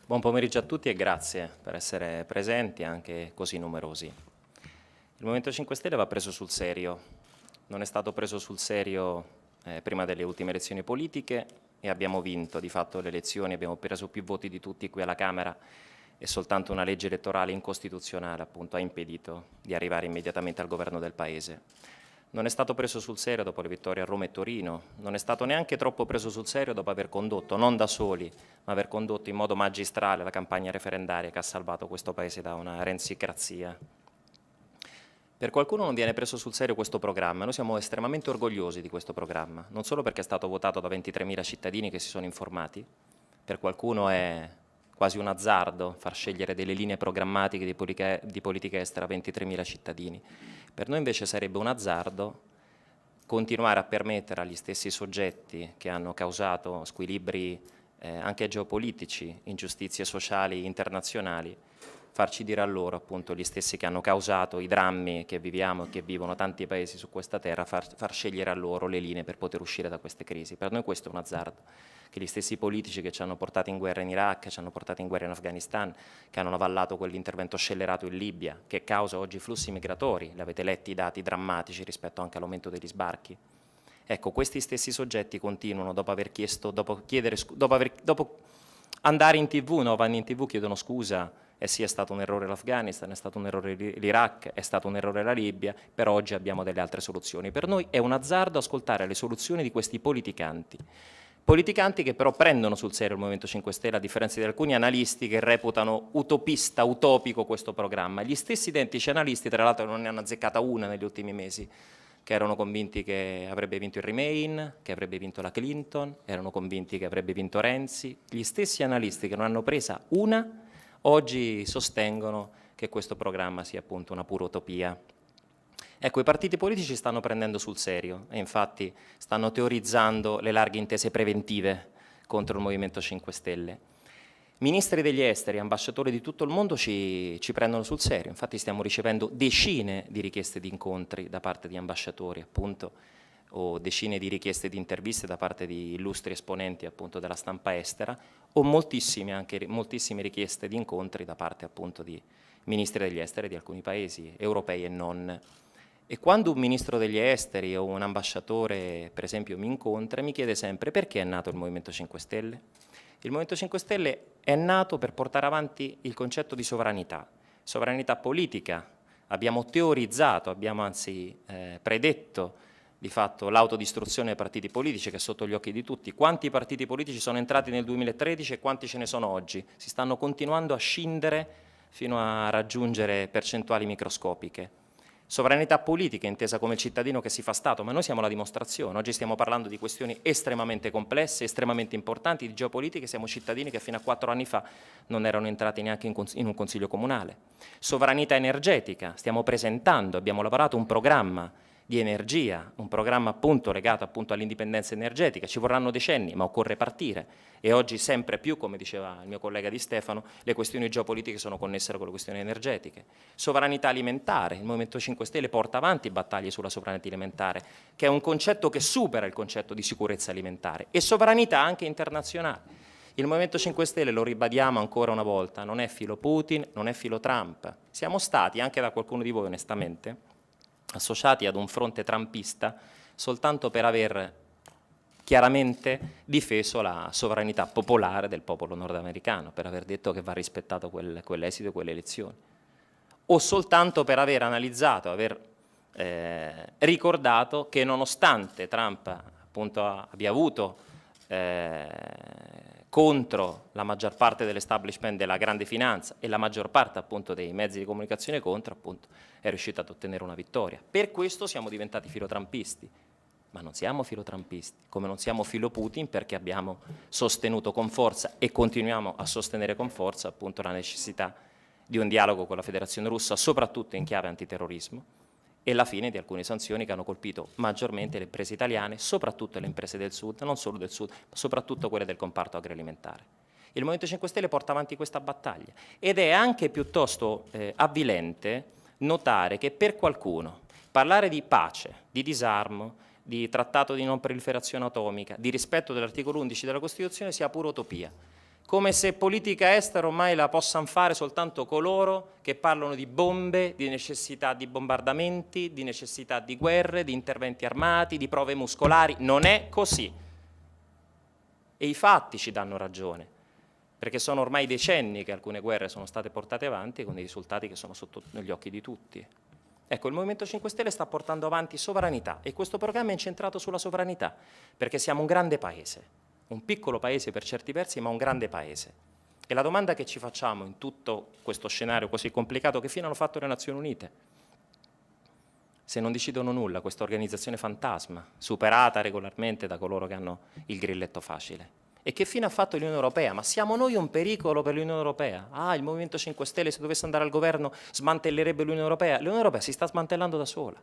Buon pomeriggio a tutti e grazie per essere presenti anche così numerosi. Il Movimento 5 Stelle va preso sul serio, non è stato preso sul serio prima delle ultime elezioni politiche e abbiamo vinto di fatto le elezioni, abbiamo preso più voti di tutti qui alla Camera e soltanto una legge elettorale incostituzionale appunto ha impedito di arrivare immediatamente al governo del Paese. Non è stato preso sul serio dopo le vittorie a Roma e Torino, non è stato neanche troppo preso sul serio dopo aver condotto, non da soli, ma aver condotto in modo magistrale la campagna referendaria che ha salvato questo Paese da una renzicrazia. Per qualcuno non viene preso sul serio questo programma, noi siamo estremamente orgogliosi di questo programma, non solo perché è stato votato da 23.000 cittadini che si sono informati, per qualcuno è quasi un azzardo far scegliere delle linee programmatiche di politica estera a 23.000 cittadini. Per noi invece sarebbe un azzardo continuare a permettere agli stessi soggetti che hanno causato squilibri anche geopolitici, ingiustizie sociali internazionali, farci dire a loro, appunto, gli stessi che hanno causato i drammi che viviamo e che vivono tanti paesi su questa terra, far scegliere a loro le linee per poter uscire da queste crisi. Per noi questo è un azzardo, che gli stessi politici che ci hanno portato in guerra in Iraq, ci hanno portato in guerra in Afghanistan, che hanno avallato quell'intervento scellerato in Libia, che causa oggi flussi migratori, li avete letti i dati drammatici rispetto anche all'aumento degli sbarchi. Ecco, questi stessi soggetti continuano, dopo andare in TV, no, vanno in TV, chiedono scusa, sì è stato un errore l'Afghanistan, è stato un errore l'Iraq, è stato un errore la Libia, però oggi abbiamo delle altre soluzioni. Per noi è un azzardo ascoltare le soluzioni di questi politicanti. Politicanti che però prendono sul serio il Movimento 5 Stelle, a differenza di alcuni analisti che reputano utopista, utopico questo programma. Gli stessi identici analisti, tra l'altro non ne hanno azzeccata una negli ultimi mesi, che erano convinti che avrebbe vinto il Remain, che avrebbe vinto la Clinton, erano convinti che avrebbe vinto Renzi. Gli stessi analisti che non hanno presa una, oggi sostengono che questo programma sia appunto una pura utopia. Ecco, i partiti politici stanno prendendo sul serio e infatti stanno teorizzando le larghe intese preventive contro il Movimento 5 Stelle. Ministri degli esteri, ambasciatori di tutto il mondo ci prendono sul serio, infatti stiamo ricevendo decine di richieste di incontri da parte di ambasciatori appunto, o decine di richieste di interviste da parte di illustri esponenti appunto della stampa estera, o moltissime richieste di incontri da parte appunto di ministri degli esteri di alcuni paesi, europei e non. E quando un ministro degli esteri o un ambasciatore, per esempio, mi incontra, mi chiede sempre perché è nato il Movimento 5 Stelle. Il Movimento 5 Stelle è nato per portare avanti il concetto di sovranità politica. Abbiamo teorizzato, abbiamo anzi predetto di fatto l'autodistruzione dei partiti politici che è sotto gli occhi di tutti. Quanti partiti politici sono entrati nel 2013 e quanti ce ne sono oggi? Si stanno continuando a scindere fino a raggiungere percentuali microscopiche. Sovranità politica intesa come il cittadino che si fa Stato, ma noi siamo la dimostrazione. Oggi stiamo parlando di questioni estremamente complesse, estremamente importanti, di geopolitiche, siamo cittadini che fino a 4 anni fa non erano entrati neanche in un consiglio comunale. Sovranità energetica, stiamo presentando, abbiamo lavorato un programma di energia, un programma appunto legato appunto all'indipendenza energetica, ci vorranno decenni ma occorre partire e oggi sempre più, come diceva il mio collega Di Stefano, le questioni geopolitiche sono connesse con le questioni energetiche. Sovranità alimentare, il Movimento 5 Stelle porta avanti battaglie sulla sovranità alimentare, che è un concetto che supera il concetto di sicurezza alimentare e sovranità anche internazionale. Il Movimento 5 Stelle, lo ribadiamo ancora una volta, non è filo Putin, non è filo Trump. Siamo stati, anche da qualcuno di voi onestamente, associati ad un fronte trumpista soltanto per aver chiaramente difeso la sovranità popolare del popolo nordamericano, per aver detto che va rispettato quell'esito e quelle elezioni, o soltanto per aver analizzato, aver ricordato che nonostante Trump appunto abbia avuto contro la maggior parte dell'establishment della grande finanza e la maggior parte appunto dei mezzi di comunicazione contro, appunto, è riuscito ad ottenere una vittoria. Per questo siamo diventati filotrampisti, ma non siamo filotrampisti, come non siamo filo Putin perché abbiamo sostenuto con forza e continuiamo a sostenere con forza appunto la necessità di un dialogo con la Federazione Russa, soprattutto in chiave antiterrorismo, e la fine di alcune sanzioni che hanno colpito maggiormente le imprese italiane, soprattutto le imprese del Sud, non solo del Sud, ma soprattutto quelle del comparto agroalimentare. Il Movimento 5 Stelle porta avanti questa battaglia ed è anche piuttosto avvilente notare che per qualcuno parlare di pace, di disarmo, di trattato di non proliferazione atomica, di rispetto dell'articolo 11 della Costituzione sia pura utopia. come se politica estera ormai la possano fare soltanto coloro che parlano di bombe, di necessità di bombardamenti, di necessità di guerre, di interventi armati, di prove muscolari. Non è così. E i fatti ci danno ragione, perché sono ormai decenni che alcune guerre sono state portate avanti con dei risultati che sono sotto gli occhi di tutti. Ecco, il Movimento 5 Stelle sta portando avanti sovranità e questo programma è incentrato sulla sovranità, perché siamo un grande paese. Un piccolo paese per certi versi, ma un grande paese. E la domanda che ci facciamo in tutto questo scenario così complicato, che fine hanno fatto le Nazioni Unite? Se non decidono nulla, questa organizzazione fantasma, superata regolarmente da coloro che hanno il grilletto facile. E che fine ha fatto l'Unione Europea? Ma siamo noi un pericolo per l'Unione Europea? Ah, il Movimento 5 Stelle se dovesse andare al governo smantellerebbe l'Unione Europea? L'Unione Europea si sta smantellando da sola,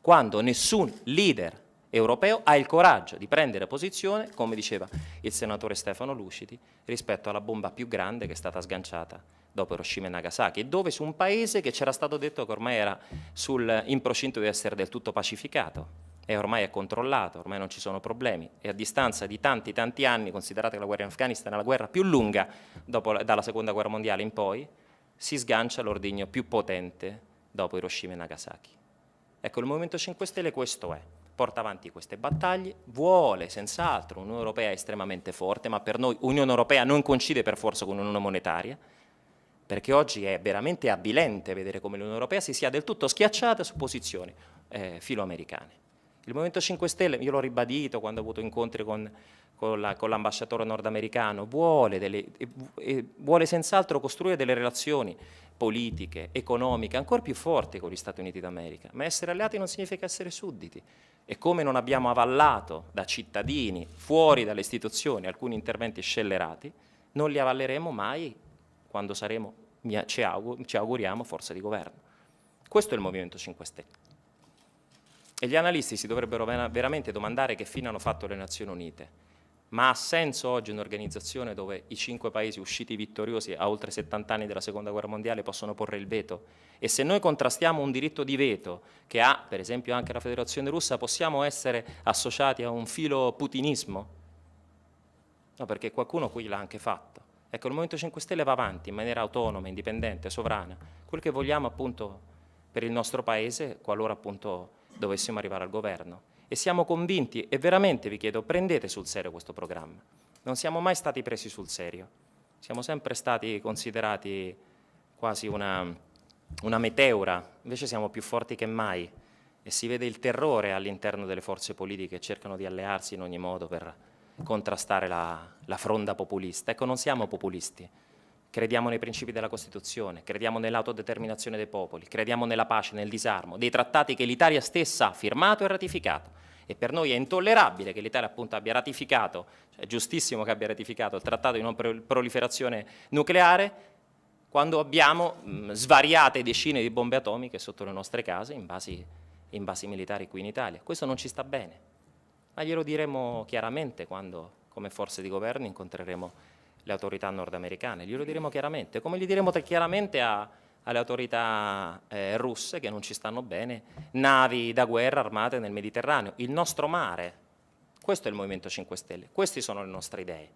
quando nessun leader europeo ha il coraggio di prendere posizione, come diceva il senatore Stefano Lucidi, rispetto alla bomba più grande che è stata sganciata dopo Hiroshima e Nagasaki, dove su un paese che c'era stato detto che ormai era in procinto di essere del tutto pacificato, e ormai è controllato, ormai non ci sono problemi, e a distanza di tanti anni, considerate che la guerra in Afghanistan è la guerra più lunga dalla seconda guerra mondiale in poi, si sgancia l'ordigno più potente dopo Hiroshima e Nagasaki. Ecco, il Movimento 5 Stelle questo è. Porta avanti queste battaglie, vuole senz'altro un'Unione Europea estremamente forte, ma per noi Unione Europea non coincide per forza con un'Unione monetaria, perché oggi è veramente avvilente vedere come l'Unione Europea si sia del tutto schiacciata su posizioni filoamericane. Il Movimento 5 Stelle, io l'ho ribadito quando ho avuto incontri con l'ambasciatore nordamericano, vuole senz'altro costruire delle relazioni politiche, economiche, ancora più forti con gli Stati Uniti d'America, ma essere alleati non significa essere sudditi. E come non abbiamo avallato da cittadini, fuori dalle istituzioni, alcuni interventi scellerati, non li avalleremo mai quando saremo, ci auguriamo, forza di governo. Questo è il Movimento 5 Stelle. E gli analisti si dovrebbero veramente domandare che fine hanno fatto le Nazioni Unite. Ma ha senso oggi un'organizzazione dove i 5 paesi usciti vittoriosi a oltre 70 anni dalla Seconda Guerra Mondiale possono porre il veto? E se noi contrastiamo un diritto di veto che ha, per esempio, anche la Federazione Russa, possiamo essere associati a un filo putinismo? No, perché qualcuno qui l'ha anche fatto. Ecco, il Movimento 5 Stelle va avanti in maniera autonoma, indipendente, sovrana. Quel che vogliamo appunto per il nostro Paese, qualora appunto dovessimo arrivare al governo. E siamo convinti, e veramente vi chiedo, prendete sul serio questo programma. Non siamo mai stati presi sul serio, siamo sempre stati considerati quasi una meteora, invece siamo più forti che mai e si vede il terrore all'interno delle forze politiche che cercano di allearsi in ogni modo per contrastare la fronda populista. Ecco, non siamo populisti, crediamo nei principi della Costituzione, crediamo nell'autodeterminazione dei popoli, crediamo nella pace, nel disarmo, dei trattati che l'Italia stessa ha firmato e ratificato. E per noi è intollerabile che l'Italia appunto abbia ratificato, cioè è giustissimo che abbia ratificato il trattato di non proliferazione nucleare, quando abbiamo svariate decine di bombe atomiche sotto le nostre case in basi militari qui in Italia. Questo non ci sta bene, ma glielo diremo chiaramente quando, come forze di governo, incontreremo le autorità nordamericane, glielo diremo chiaramente, come gli diremo chiaramente alle autorità russe che non ci stanno bene, navi da guerra armate nel Mediterraneo, il nostro mare. Questo è il Movimento 5 Stelle, queste sono le nostre idee.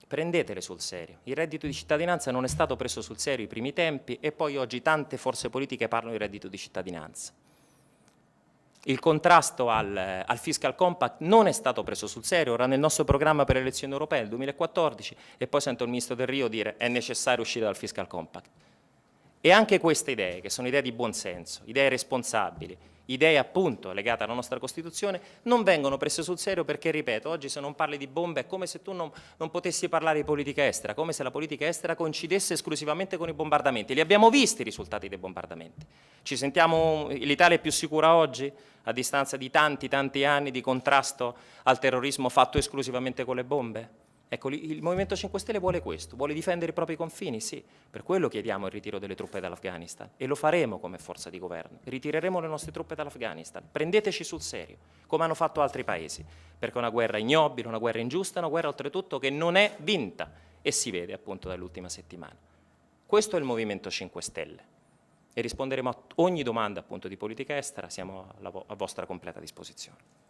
Prendetele sul serio. Il reddito di cittadinanza non è stato preso sul serio i primi tempi e poi oggi tante forze politiche parlano di reddito di cittadinanza. Il contrasto al fiscal compact non è stato preso sul serio, ora nel nostro programma per le elezioni europee nel 2014 e poi sento il ministro Del Rio dire è necessario uscire dal fiscal compact. E anche queste idee, che sono idee di buonsenso, idee responsabili, idee appunto legate alla nostra Costituzione, non vengono prese sul serio perché, ripeto, oggi se non parli di bombe è come se tu non potessi parlare di politica estera, come se la politica estera coincidesse esclusivamente con i bombardamenti. Li abbiamo visti i risultati dei bombardamenti. Ci sentiamo, l'Italia è più sicura oggi, a distanza di tanti anni di contrasto al terrorismo fatto esclusivamente con le bombe? Ecco, il Movimento 5 Stelle vuole questo, vuole difendere i propri confini, sì, per quello chiediamo il ritiro delle truppe dall'Afghanistan e lo faremo come forza di governo, ritireremo le nostre truppe dall'Afghanistan, prendeteci sul serio, come hanno fatto altri paesi, perché è una guerra ignobile, una guerra ingiusta, una guerra oltretutto che non è vinta e si vede appunto dall'ultima settimana. Questo è il Movimento 5 Stelle e risponderemo a ogni domanda appunto di politica estera, siamo a vostra completa disposizione.